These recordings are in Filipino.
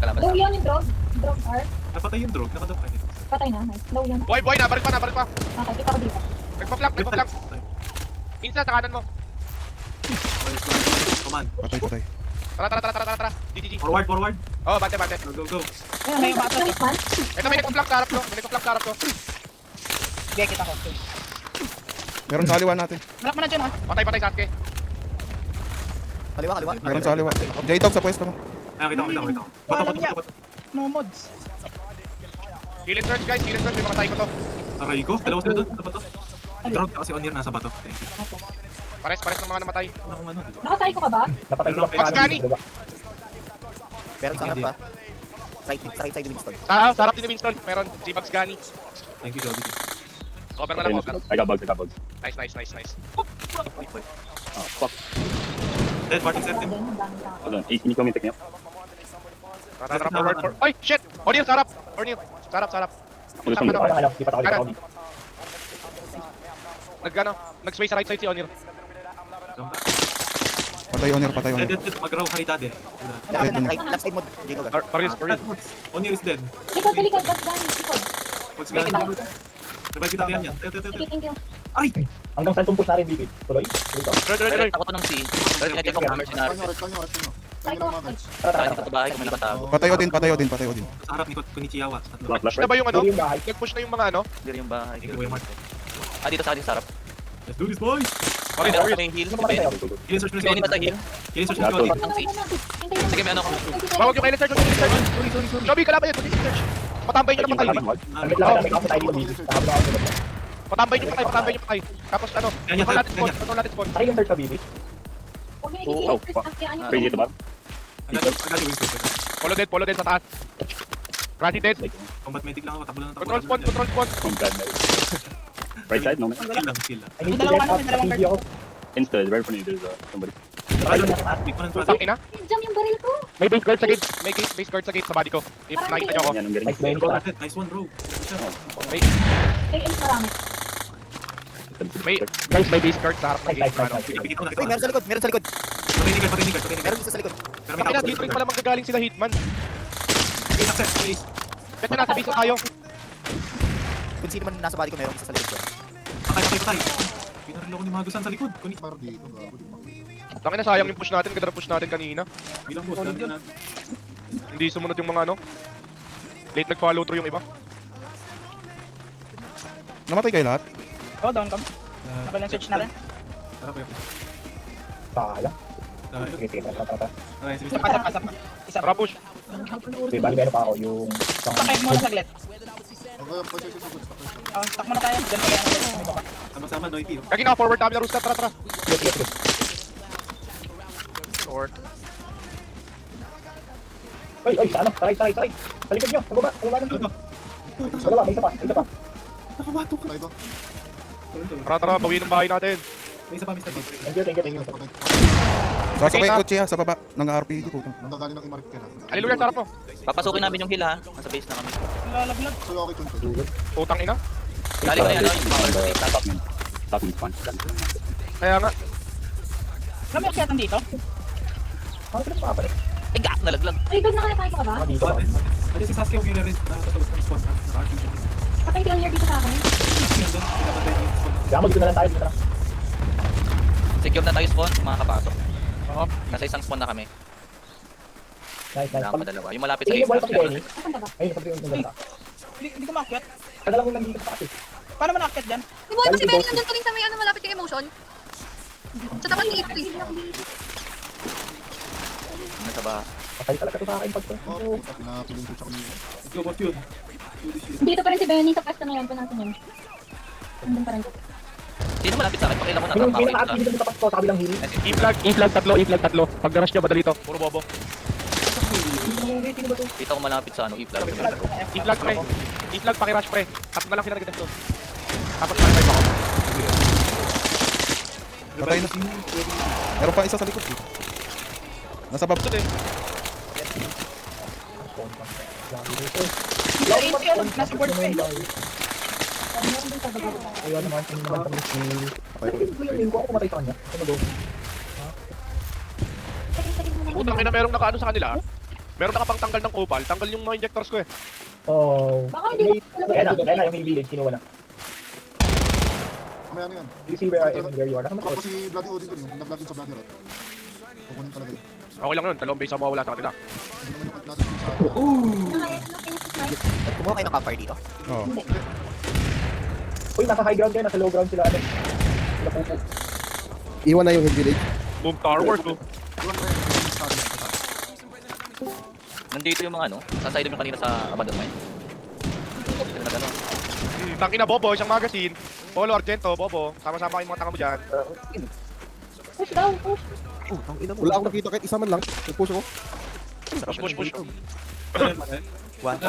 kalaban Low sa yun yung drone. Drone R. Napatay yung drone, nakadrop ka dito. Patay na. Nice. Low yun. Boy, nabalik pa. Okay, kita ko dito. Nagpa-flank. Minsan, sa kanan mo. Command. Patay. Tara. GG. Forward. Oh, bante. Go. Ayun, may bata. Nice man. Ito, may nagpa-flank sa harap ko. Sige, kita ko. Meron sa aliwa natin. Malak mo na dyan, ha? Patay, Sasuke. Kaliwa. Meron sa aliwa. J-Dog sa pwesto mo. Ay, kita ko. Bato. No mods. Heal and search, guys. May mga tayo ko to. Aray ko, dalawa sila doon. Sa bato. Drone kasi on nasa bato. Thank you. Pares ng mga namatay. Ano, Nakasay ko ka ba? Napatay ko Max Gani. Meron sa harap pa. Side Winston. Sa harap din ni Winston. Meron. G-Bugs Gani. Thank you, Joby. Cover na lang, cover. I got bugs. Nice. Oh, fuck. Dead, parting set him. Hold on. Can you come and pick me up? Tara, forward. Ay, shit! O'Neal, sa harap. Sa harap. Pulis mo Ano? dito. Di pa ako dito. Nag-sway sa right side si O'Neal. Patay Onir. Dead. Mag-raw kay Dade. Left side mo, Jacob. Paris. O'Neal is dead. Likod. That's done. Likod. What's going on? Revive kita yan. Thank you. Ay! Hanggang saan tumpos na rin, David? Tuloy? Dito. Ready. Ako to ng C. Check ko kung mercenary. Try ko. Saka dito sa bahay kung may nakatago. Patay Odin. Sa harap ni Konichiwa. Push na ba yung ano? Tuloy yung bahay. Nag-push na yung mga ano? Clear yung bahay. Thank you, Mark. Dito sa harap. Let's do this, boys! Paris. Meron sa may heal. Sino mamatay ako? Killing search Si Benny pa sa heal. Killing search Lahat Sige, may ano ko. Bawag yung kailan search. Joby, kalaban yan. Search. Patambay nyo na patay. Damit lang, may kapatay dito, David. Nakabot ako dito. Patambay nyo patay. Tapos ano? Control natin spawn. Try yung search ka, Bibi. Oh, Crazy ito ba? Polo dead sa taas. Crashy dead. Combat medic lang ako, takbo lang. Control spawn. Oh, God, no. Right side, no? Kill lang. I need to get up. Hindi ako. Insta, right front of you, there's somebody. Putang ina. Jam yung baril ko. May base guard sa gate. May base guard sa gate sa body ko. If nakita nyo ako. Yan, ang galing. Nice, Benny. Nice one, bro. May Kay Ace marami. guys, may base guard sa harap ng gate. Ano? Pinipikit ko na. Uy, meron sa likod. Patay. Meron isa sa likod. Pero Ang ina, dito rin pala magagaling sila Hitman. Access, please. Kahit na nasa base na tayo. Kung sino man nasa body ko, meron isa sa likod ko. Patay. Pinarilo ko ni Magusan sa likod. Tangin na, sayang yung push natin. Ganda na push natin kanina. Bilang boss, dami na. Hindi sumunod yung mga ano. Late nag-follow through yung iba. Namatay kayo lahat? Oh, down ka. Kapal ng search natin. Tara, Pepe. Kaya. Tara. Sige, tara. Okay, sige. Pasap. Isa. Tara push. Okay, bali meron pa ako yung... Pakay mo na saglit. Tak mo na tayo. Diyan pa yan. Sama-sama, Noity. Kagi naka-forward kami na Rusta. Tara. Sige. Short. Ay, sa ano? Taray. Sa likod nyo. Sa baba ng dito. Sa baba, may isa pa. Nakabato ka. Tara. Bawiin ng bahay natin. May isa pa, Mr. Boss. Thank you. Sasakay yung kotse ha, sa baba ng RPG po. Hallelujah, sarap mo. Papasukin namin yung heal ha. Nasa base na kami. Lalaglag. Utang ina. Galing na yan, yung power save. Top mid spawn. Kaya nga. Alam mo yung kiyatan dito? Ano pinagpapalik? Eh, gak, nalaglag. Ay, doon nakakaya ko ka ba? Dito ba? Kasi si Sasuke yung rin nakatulog ng spawn. Naka-RPG. Patay ka lang dito sa akin. Kaya mo dito na lang tayo. Dito na. Secure na tayo spawn, makakapasok. Oo. Nasa isang spawn na kami. Nice. Kailangan pa dalawa. Yung malapit sa Tingin mo gate. buhay pa si Benny. Asan ka ba? Ayun, sabi yung nagdala. Hindi ko maakyat. Tagal lang yung nandito sa kasi. Paano man naakyat dyan? Ibuhay pa si Benny nandun tuloy sa may ano malapit kay Emotion. Sa tapat ni Ipri. Nasa ba? Patay talaga ito sa akin pag Go, boss yun. Dito pa rin si Benny sa pwesto na yan. Natin yun. Nandun pa rin. Sino malapit sa akin? Pakailan mo na. Yung Tama pinaka-active dito sa tapat ko, sabi lang healing. E-flag tatlo. Pag garas nyo, madali to. Puro bobo. Dito ako malapit sa ano, E-flag. E-flag pre. E-flag pakirush pre. Tapos na lang sila nag-test doon. Tapos mag-five ako. Patay na. Meron pa isa sa likod. Nasa baba. Ito din. Nasa board pa eh. Ayun naman, tingin naman kami si... Yung ko ako kumatay sa kanya. Ano go? Utang ina merong nakaano sa kanila. Meron nakapang tanggal ng opal. Tanggal yung mga injectors ko eh. Oh. Baka hindi ko Kaya na, yung may village, kinuha na. Mamaya na yan. You see where I am and where you are. Tapos si Bloody Odin ko yun, yung nag-vlog din sa Bloody Rot. Kukunin talaga yun. Okay lang yun. Dalawang base ang mawawala sa kanila. Hindi naman yung natin sa Kumuha kayo ng campfire dito. Oo. Uy, nasa high ground kayo, nasa low ground sila. Ano? Sila pupo. Iwan na yung hill village. Boom Tower Wars, oh. Iwan pa yun, sa atin. Nandito yung mga ano, sa side yung kanina sa abandoned mine. Sila nag ano. Tangin na Bobo, isang magazine. Polo, Argento, Bobo. Sama-sama kayong mga tanga mo dyan. push down, push. Wala akong nakita kahit isa man lang. Nag-push ako. Push. One.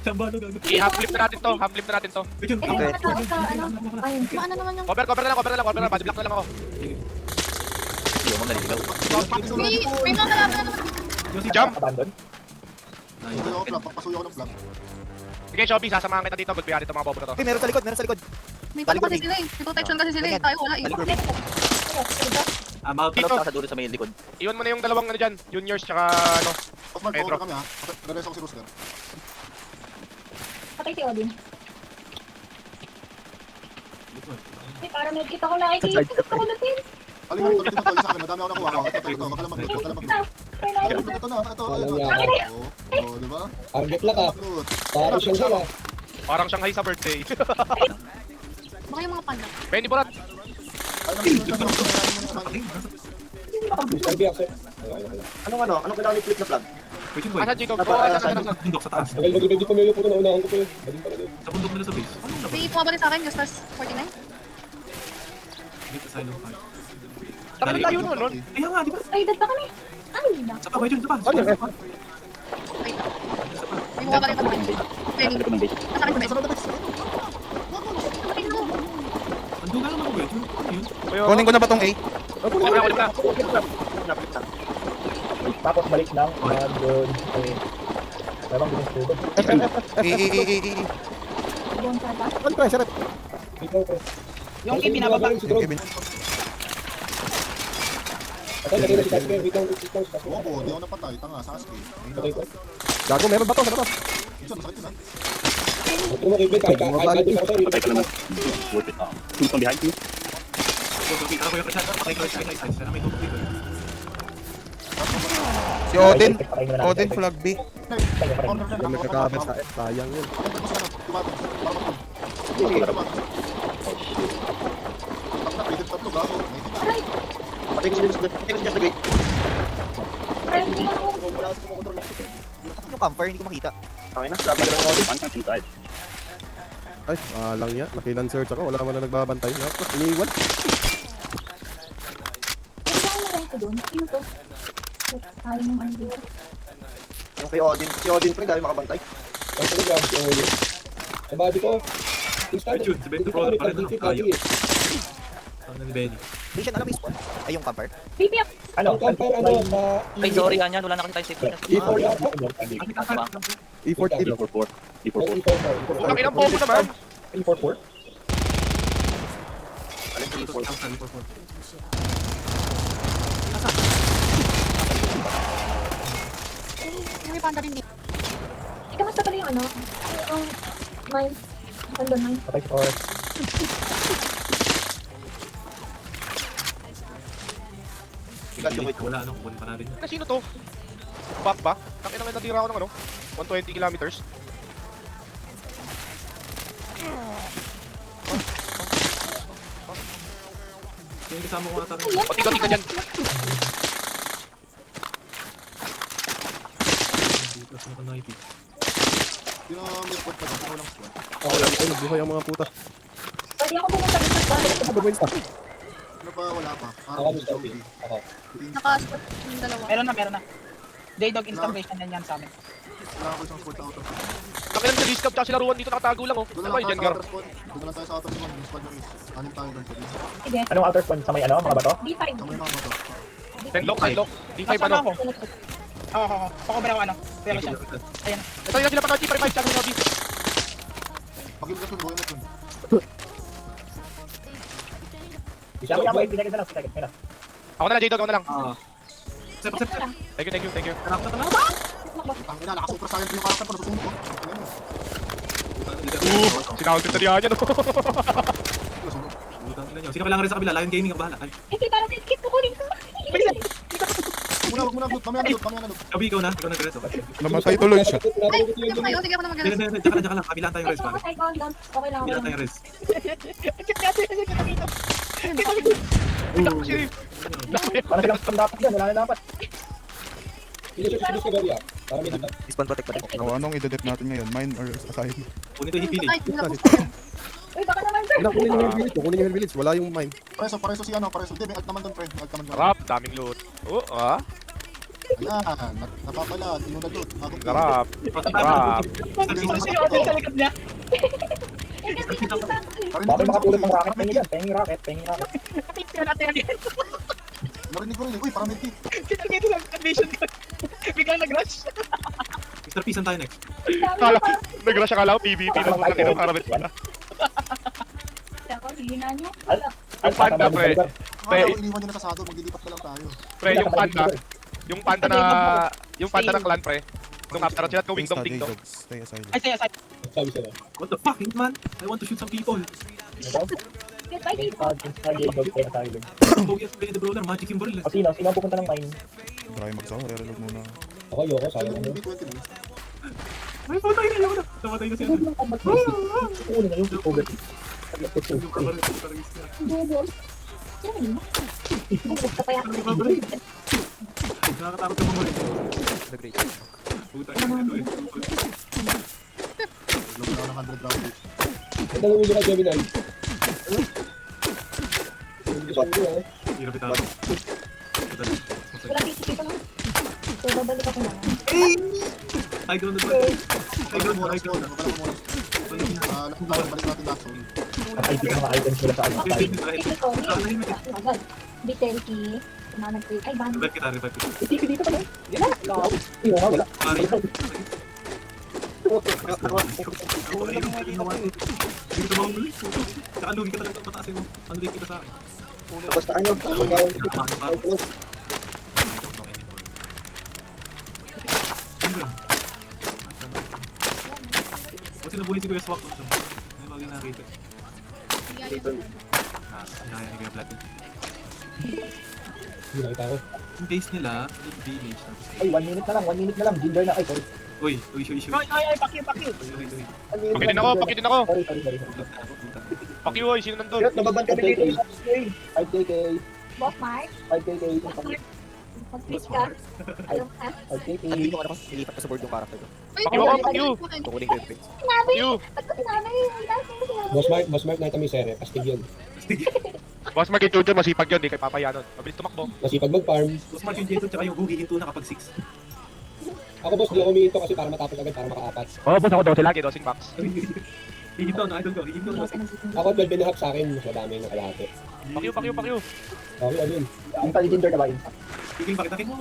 Samba, no, gago. I-half flip na natin to. Half flip na natin to. Wait, yun. Eh, may mga tao sa ano. Ayun. Ano naman yung... Cover na lang. Body block na lang ako. Hindi mo naliligaw. May mga kalaban na naman. Jump. Abandon. Hindi ako flag, papasuyo ako ng flag. Sige, Shopee, sasamahan kita dito. Gulpihan dito mga Bobo na to. Meron sa likod, meron sa likod. May pala kasi sila eh. May protection kasi sila eh. Tayo wala eh. Mount sa dulo sa may likod. Iwan mo na yung dalawang ano dyan. Juniors tsaka ano. Off-mark, Pedro. over kami ha. Nares ako si Rooster. Patay si Odin. Eh, para may kita ko nakikita. Gusto ko na din. Aling mo, tuloy mo sa akin. Madami ako nakuha. Ito. Baka lang mag-loot. Ay, na. Ito na. Ito. Oh, di ba? Target lang ah. Loot. Paro siya sila. Parang Shanghai sa birthday. Baka yung mga panda. Benny Borat. Mr. B, accept. Anong kailangan i-flip na flag? Wait, yun, boy. Asan, Jacob? Sa bundok, sa taas. Hindi pa may upo na unahan ko pa yun. Bading pala din. Sa bundok nila sa base. May pumaba rin sa akin. Yung stars 49. Dito sa ilong fight. Tangin tayo nun. Kaya nga, di ba? Ay, dad na kami. Ay, na. Sa pa, wait, yun, sa pa. Ano yun? Wait. May pumaba rin sa akin. Benny. Nasa akin sa Benny. Patay na ako. Ando nga naman, wait. Ano yun? Kunin ko na ba tong A? Kunin na. Tapos balik lang. Doon. Parang bilis ko. E. Doon sa taas. Ano pa? Sarap. Yung kay binababa. Opo, di ako napatay. Tanga, Sasuke. Gago, meron ba to? Sa labas? Ito, masakit yun ha. Ako yung kasya. Patay ko yung size. Sana may tubig dito. Si Odin. Odin flag B. Corner na Yung nagkakabit sa F. Sayang yun. Friendly ako. Yung campfire, hindi ko makita. Ay, lang yan. Nakilan search ako. Wala naman na nagbabantay. Tapos iniwan. Pwede ako na ko doon. Sino to? Ayaw mong ano dito. Yung kay Odin, si Odin pre, dahil makabantay. Body ko. Wait, yun. Si Benny Pro, pala na. Ayaw. Ano ni Benny? Hindi siya nalang spawn. Ay, yung campfire. Baby ako. Ano? Ay, sorry, yan. Wala na kasi tayo safety. E14. Ang inang Bobo naman. E44? May panda rin dito. Kamusta pala yung ano? Yung mine. Andun mine. Patay si Forrest. Wala, ano, kukunin pa natin. Sino to? Back ba? Tangin na natira ako ng ano? 120 kilometers. Yung kasama ko ata. Patika-tika dyan. Plus na ko nakikita. Yung report pa dyan, walang squad. Ay, buhay ang mga puta. Pwede ako pumunta dito sa balik. Ano gagawin sa? Ano pa, wala pa. Parang gusto ko. Naka-spot yung dalawa. Meron na. Daydog installation yan sa amin. Wala ako isang sport auto. Tangin na sa discount tsaka sila ruwan dito nakatago lang oh. Doon Ano na ba lang yung tayo sa Jengar? outer spawn. Doon na lang tayo sa outer spawn. Yung squad yung is. Anim tayo doon. Sige. Anong outer spawn sa may ano? Mga bato? D5. Tama yung mga bato. Tenlock. D5 Kasama ano? ako. Oo. Pakover ako ano. Pero siya. Ayan. Ito yung sila pa ng G5 tsaka ng G. Pag-ibig ka buhay na dun. Siya mo yan, pinagin na lang. Pinagin na. Ako na lang J-Dog, ako na lang. Sep. Thank you. Harap na talaga. Ang ina, naka-super science yung karakter ko, nasusunod ko. Sinawag ko niya no? Sino kailangan rin sa kabila? Lion Gaming ang bahala. Ay, Eh, parang kit ko kunin ko. Wag muna loot, mamaya na loot. Gabi, ikaw na diretso. Namatay tuloy siya. Ay, sige po kayo. Sige ako na Hindi, mag-alas. hindi, diyan ka lang. Kabilaan tayong res, pare. Okay lang. Kabilaan tayong res. Para silang dapat dyan, wala na dapat. Spawn protect pa rin. O, anong i-delete natin ngayon? Mine or aside? Kunin to hipili. Ay, wala po. Uy, baka naman, sir. Kunin yung village. Wala yung mine. Pareso si ano, pareso. Hindi, may alt naman doon, pre. May alt naman doon. Sarap, daming loot. Oh, ah. Ayan, napapala, tinunod doon. Sarap. Sarap. Sino ako sa likod niya? Eh, kasi nakita ko eh. Bakit makapulot ng rocket? Pengi dyan, pengi rocket. Tingnan natin yan. Narinig ko rin, uy, parang may kit. Sinagay ito sa condition ko. Biglang nag-rush. Mr. P, saan tayo next? Kala ko, nag-rush akala ko PvP lang malaki ng karabit pala. Ako, hihina niyo. Ay, Panda, pre. Mga daw, iniwan nyo na sa sado, maglilipat na lang tayo. Pre, yung panda ng clan, pre. Nung after sila at wing dong ding dong. Stay aside. Ay, sige, sige. What the fuck, Hitman? I want to shoot some people. Get by dito. Pogi at Blade Brawler, magic yung baril. Sino ang pupunta ng mine? Try magsawa. Reload muna. Sayang yung B20 mo. Ay, patay na yun. Namatay na siya. Una na yung over. Yung baril, parang isya. Google. Yan. Google ka pa yan. Nakakatakot yung mga baril. The great. Puta ka na ito eh. Log na ako ng 100 round. Hirap ito. Wala kisip ito. So, babalik ako na. I don't know. I don't know. I don't know. Balik natin last one. Ang ID ng mga items nila sa ano. Ito ko, agad. Bitel key. Manag-trade. Ay, bano. Revive kita, revive kita. Isipin dito pa na. Hindi mo nga, wala. Pare. Ako ay yung ginawa ko. Hindi ko mahuli. Saka lugi ka talaga pataas mo. Ang lugi kita sa akin. Basta ano, Kasi nabuli si Kuya Swak. May mga nakita. Kaya ni Kuya Vlad. Yung base nila, yung village. ay, 1 minute na lang. Ginger na, ay, sorry. Uy, shoot. Ay, pakyo. Pakitin ako. Sorry. Pakyo, oy, sino nandun? Nababan kami dito. 5KK. Boss Mark. 5KK. Mag-switch ka. Ayaw ka. 5KK. Hindi ko alam nilipat ko sa board yung character ko. Ay, Pakyo ako, pakyo. Kukunin ko yung prints. Sinabi. Pakyo. Ba't ko sinabi? Wala sinabi. Boss Mark, nakita mo yung sere, astig yun. Boss Mark, yung Jojo, masipag yun, di kay papayanon. Mabilis tumakbo. Masipag mag-farm. Tapos Mark yung Jeto tsaka yung Googie hinto na kapag 6. Ako boss, di ako humihinto kasi para matapos agad, para makaapat. Oo, boss, ako daw sila, dosing box. Hihinto na, idol ko. Hihinto na. Ako 12 and a half sa akin, mas madami ng kalahati. Pakyo. Okay, ayun. Ang tali Ginger na ba yun? Sige, bakit akin mo?